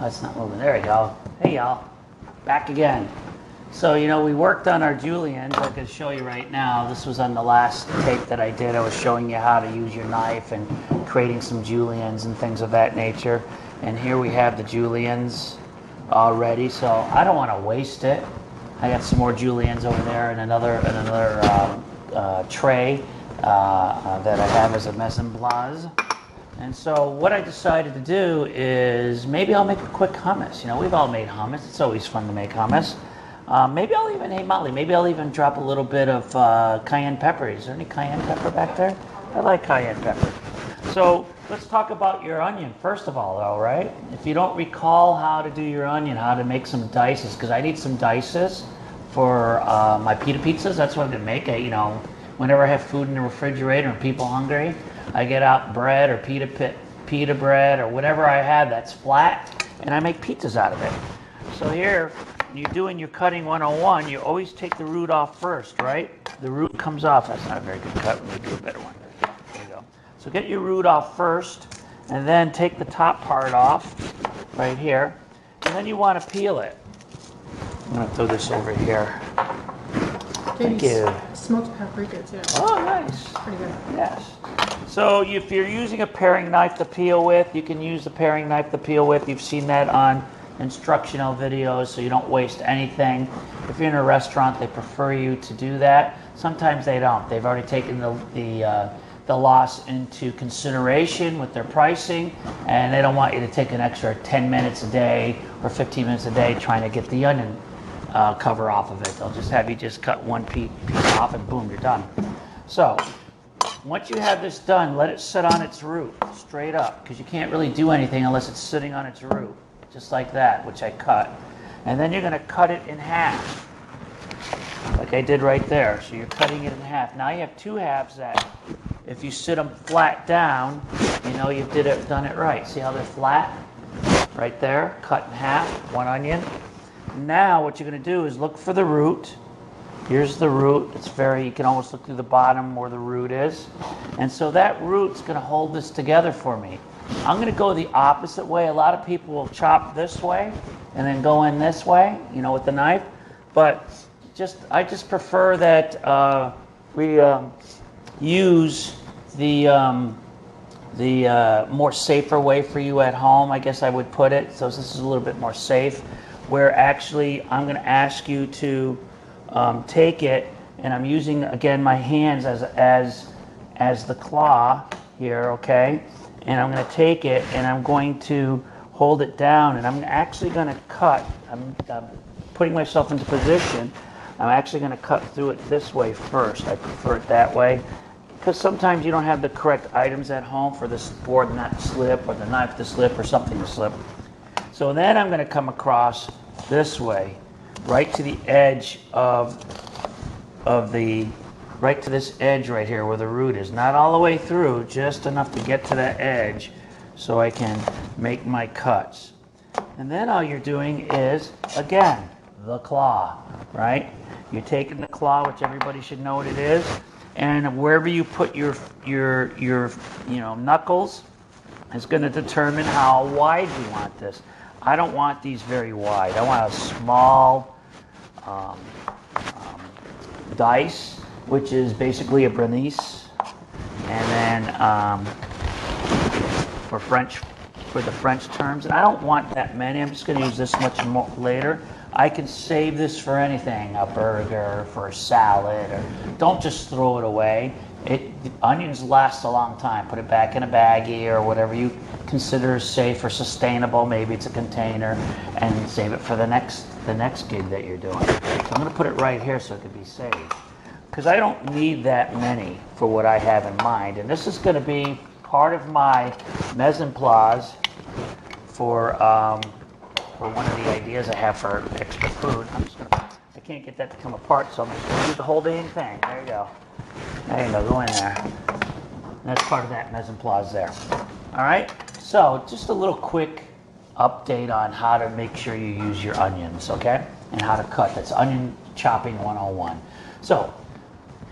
it's not moving. There we go. Hey, y'all. Back again. So, we worked on our juliennes. I can show you right now. This was on the last tape that I did. I was showing you how to use your knife and creating some juliennes and things of that nature. And here we have the juliennes already. So I don't want to waste it. I got some more juliennes over there and another tray that I have as a mise en place. And so what I decided to do is maybe I'll make a quick hummus. We've all made hummus. It's always fun to make hummus. Maybe I'll even, hey Molly, maybe I'll even drop a little bit of cayenne pepper. Is there any cayenne pepper back there? I like cayenne pepper. So let's talk about your onion first of all, right? If you don't recall how to do your onion, how to make some dices, because I need some dices for my pita pizzas. That's what I'm gonna make. Whenever I have food in the refrigerator and people hungry, I get out bread or pita bread or whatever I have that's flat, and I make pizzas out of it. So here, when you're doing your cutting 101, you always take the root off first, right? The root comes off. That's not a very good cut. Let me do a better one. There you go. So get your root off first, and then take the top part off right here, and then you want to peel it. I'm going to throw this over here. Thank you. Smoked paprika too. Oh, nice. Pretty good. Yes. So if you're using a paring knife to peel with, you can use the paring knife to peel with. You've seen that on instructional videos, so you don't waste anything. If you're in a restaurant, they prefer you to do that. Sometimes they don't. They've already taken the loss into consideration with their pricing, and they don't want you to take an extra 10 minutes a day or 15 minutes a day trying to get the onion cover off of it. They'll just have you just cut one piece off and boom, you're done. So once you have this done, let it sit on its root straight up, because you can't really do anything unless it's sitting on its root, just like that, which I cut. And then you're going to cut it in half, like I did right there. So you're cutting it in half. Now you have two halves that, if you sit them flat down, you've done it right. See how they're flat? Right there, cut in half, one onion. Now what you're going to do is look for the root. Here's the root. You can almost look through the bottom where the root is. And so that root's going to hold this together for me. I'm going to go the opposite way. A lot of people will chop this way and then go in this way, with the knife. But I just prefer that we use the more safer way for you at home, I guess I would put it. So this is a little bit more safe, where actually I'm going to ask you to take it, and I'm using again my hands as the claw here, okay? And I'm going to take it and I'm going to hold it down, and I'm actually going to cut. I'm putting myself into position. I'm actually going to cut through it this way first. I prefer it that way because sometimes you don't have the correct items at home for this board not to slip, or the knife to slip, or something to slip. So then I'm going to come across this way, right to the edge right to this edge right here where the root is. Not all the way through, just enough to get to that edge so I can make my cuts. And then all you're doing is, again, the claw, right? You're taking the claw, which everybody should know what it is, and wherever you put your knuckles is going to determine how wide you want this. I don't want these very wide. I want a small dice, which is basically a Bernice, and then for the French terms, and I don't want that many. I'm just going to use this much more later. I can save this for anything, a burger, for a salad, or don't just throw it away. The onions last a long time. Put it back in a baggie or whatever you consider safe or sustainable. Maybe it's a container, and save it for the next gig that you're doing. So I'm going to put it right here so it can be saved, because I don't need that many for what I have in mind. And this is going to be part of my mise en place for one of the ideas I have for extra food. I can't get that to come apart, so I'm just going to use the whole dang thing. There you go. There you go. Go in there. And that's part of that mise en place there. All right. So just a little quick update on how to make sure you use your onions, okay? And how to cut. That's onion chopping 101. So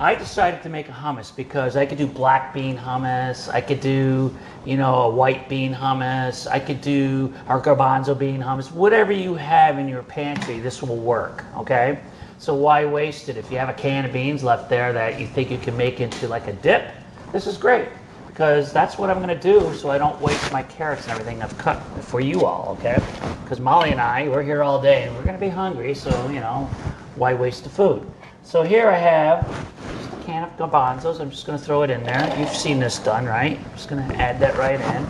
I decided to make a hummus because I could do black bean hummus, I could do, you know, a white bean hummus, I could do our garbanzo bean hummus. Whatever you have in your pantry, this will work, okay? So why waste it? If you have a can of beans left there that you think you can make into like a dip, this is great because that's what I'm going to do so I don't waste my carrots and everything I've cut for you all, okay? Because Molly and I, we're here all day and we're going to be hungry, so, you know, why waste the food? So here I have just a can of garbanzos. I'm just going to throw it in there. You've seen this done, right? I'm just going to add that right in.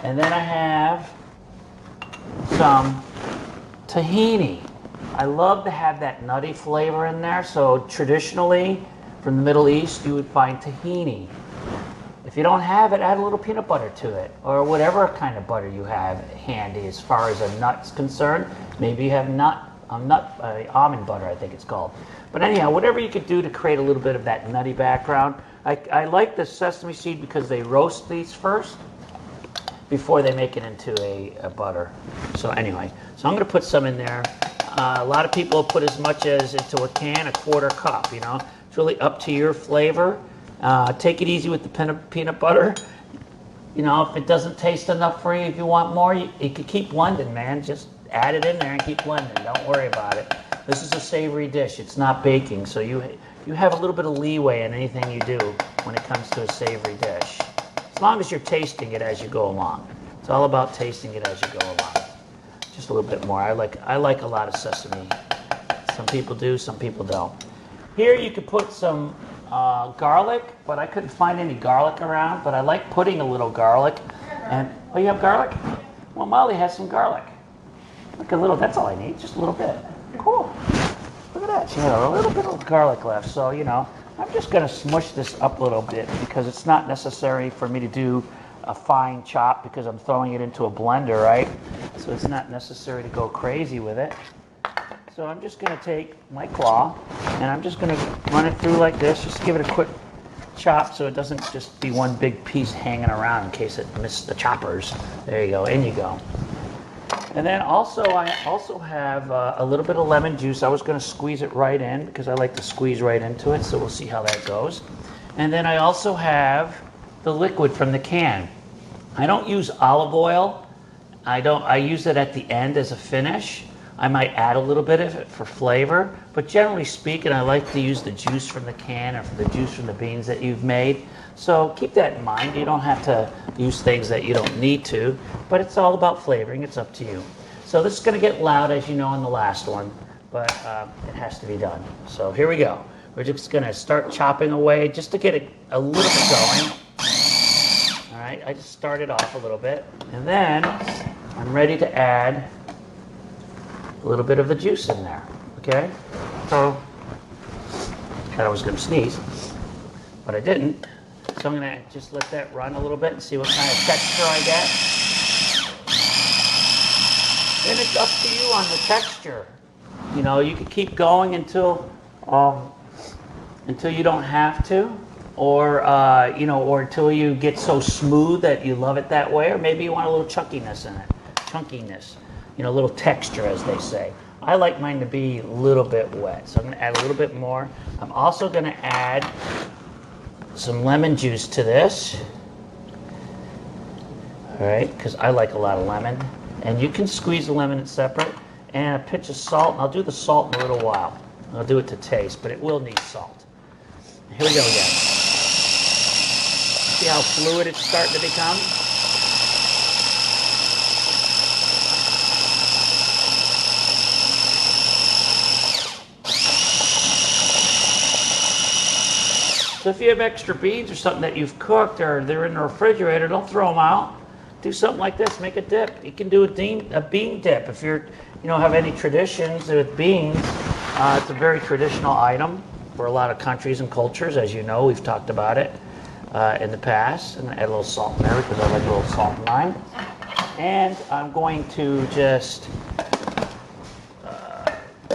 And then I have some tahini. I love to have that nutty flavor in there. So traditionally, from the Middle East, you would find tahini. If you don't have it, add a little peanut butter to it, or whatever kind of butter you have handy as far as a nut's concerned. Maybe you have almond butter, I think it's called. But anyhow, whatever you could do to create a little bit of that nutty background. I like the sesame seed because they roast these first before they make it into a butter. So anyway, so I'm going to put some in there. A lot of people will put as much as into a can, a quarter cup, you know. It's really up to your flavor. Take it easy with the peanut butter. You know, if it doesn't taste enough for you, if you want more, you could keep blending, man. Just add it in there and keep blending. Don't worry about it. This is a savory dish. It's not baking, so you have a little bit of leeway in anything you do when it comes to a savory dish. As long as you're tasting it as you go along. It's all about tasting it as you go along. Just a little bit more. I like a lot of sesame. Some people do, some people don't. Here you could put some garlic, but I couldn't find any garlic around. But I like putting a little garlic. And oh, you have garlic? Well, Molly has some garlic. Look, a little. That's all I need. Just a little bit. Cool. Look at that. She had a little bit of garlic left. So you know, I'm just gonna smush this up a little bit because it's not necessary for me to do a fine chop because I'm throwing it into a blender, right? So it's not necessary to go crazy with it. So I'm just going to take my claw and I'm just going to run it through like this, just give it a quick chop so it doesn't just be one big piece hanging around in case it missed the choppers. There you go, in you go. And then also I also have a little bit of lemon juice. I was going to squeeze it right in because I like to squeeze right into it, so we'll see how that goes. And then I also have the liquid from the can. I don't use olive oil. I use it at the end as a finish. I might add a little bit of it for flavor, but generally speaking, I like to use the juice from the can or the juice from the beans that you've made. So keep that in mind. You don't have to use things that you don't need to, but it's all about flavoring. It's up to you. So this is going to get loud, as you know, in the last one, but it has to be done. So here we go. We're just going to start chopping away just to get it a little bit going. All right, I just started off a little bit, and then I'm ready to add a little bit of the juice in there, okay? So, I thought I was going to sneeze, but I didn't. So I'm going to just let that run a little bit and see what kind of texture I get. Then it's up to you on the texture. You know, you can keep going until you don't have to, or you know, or until you get so smooth that you love it that way, or maybe you want a little chunkiness in it, you know, a little texture, as they say. I like mine to be a little bit wet, so I'm going to add a little bit more. I'm also going to add some lemon juice to this, all right, because I like a lot of lemon. And you can squeeze the lemon separate, and a pinch of salt. And I'll do the salt in a little while. I'll do it to taste, but it will need salt. Here we go again. See how fluid it's starting to become? So if you have extra beans or something that you've cooked or they're in the refrigerator, don't throw them out. Do something like this, make a dip. You can do a bean dip if you're, you know, have any traditions with beans. It's a very traditional item for a lot of countries and cultures, as you know. We've talked about it in the past. I'm gonna add a little salt in there because I like a little salt in mine. And I'm going to just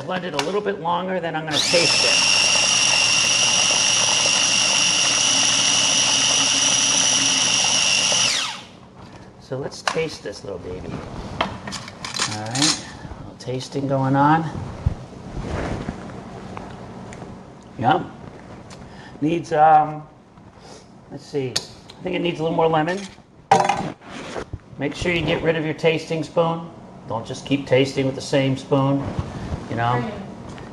blend it a little bit longer, then I'm gonna taste it. So let's taste this little baby. All right, a little tasting going on. Yum. Needs, let's see, I think it needs a little more lemon. Make sure you get rid of your tasting spoon. Don't just keep tasting with the same spoon, you know.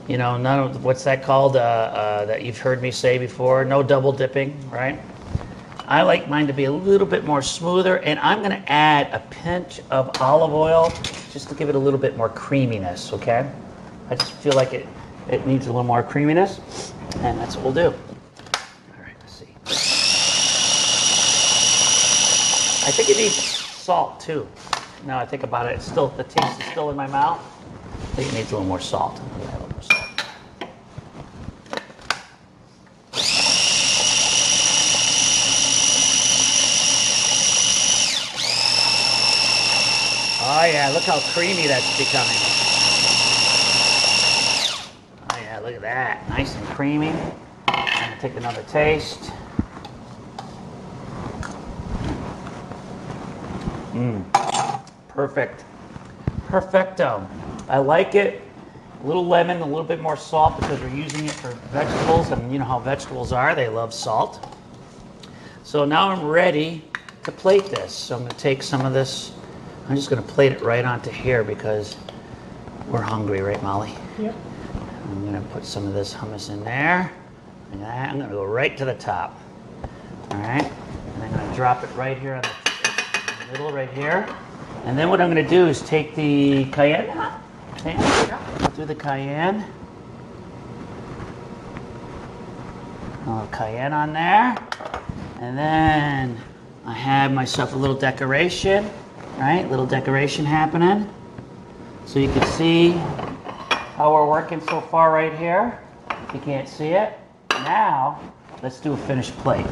You know, none of, what's that called that you've heard me say before? No double dipping, right? I like mine to be a little bit more smoother, and I'm gonna add a pinch of olive oil just to give it a little bit more creaminess, okay? I just feel like it needs a little more creaminess, and that's what we'll do. All right, let's see. I think it needs salt too. Now I think about it, it's still, the taste is still in my mouth. I think it needs a little more salt. A little more salt. Oh yeah, look how creamy that's becoming. Oh yeah, look at that. Nice and creamy. I'm gonna take another taste. Perfect. Perfecto. I like it. A little lemon, a little bit more salt because we're using it for vegetables, and you know how vegetables are, they love salt. So now I'm ready to plate this. So I'm gonna take some of this, I'm just gonna plate it right onto here because we're hungry, right, Molly? Yep. I'm gonna put some of this hummus in there. And I'm gonna go right to the top. All right, and I'm gonna drop it right here on the middle, right here. And then what I'm gonna do is take the cayenne. Go through the cayenne. A little cayenne on there. And then I have myself a little decoration, right? Little decoration happening. So you can see how we're working so far right here. If you can't see it. Now, let's do a finished plate.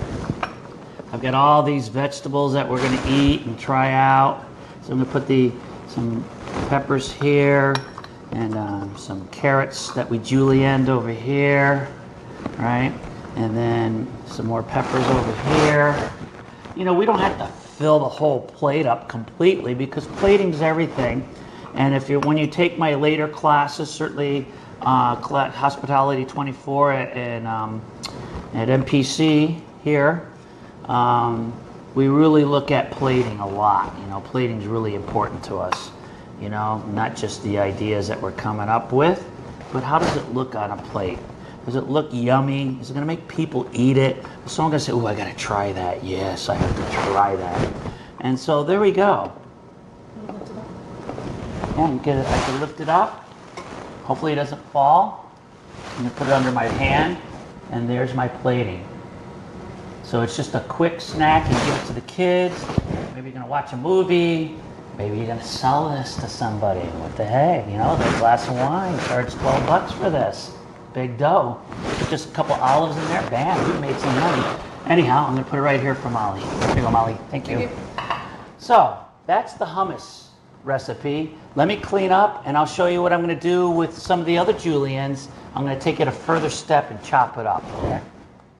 I've got all these vegetables that we're gonna eat and try out. So I'm gonna put some peppers here and some carrots that we julienned over here, right? And then some more peppers over here. You know, we don't have to fill the whole plate up completely because plating's everything. And when you take my later classes, certainly Hospitality 24 at MPC here, we really look at plating a lot. You know, plating's really important to us. You know, not just the ideas that we're coming up with, but how does it look on a plate? Does it look yummy? Is it gonna make people eat it? Is someone gonna say, oh, I gotta try that. Yes, I have to try that. And so there we go. Yeah, I can lift it up. Hopefully it doesn't fall. I'm gonna put it under my hand, and there's my plating. So it's just a quick snack. You give it to the kids. Maybe you're gonna watch a movie. Maybe you're gonna sell this to somebody. What the heck, you know, a glass of wine, charge $12 for this. Big dough. Put just a couple olives in there, bam, we made some money. Anyhow, I'm gonna put it right here for Molly. Here you go, Molly, thank you. So, that's the hummus recipe. Let me clean up and I'll show you what I'm gonna do with some of the other juliennes. I'm gonna take it a further step and chop it up, okay?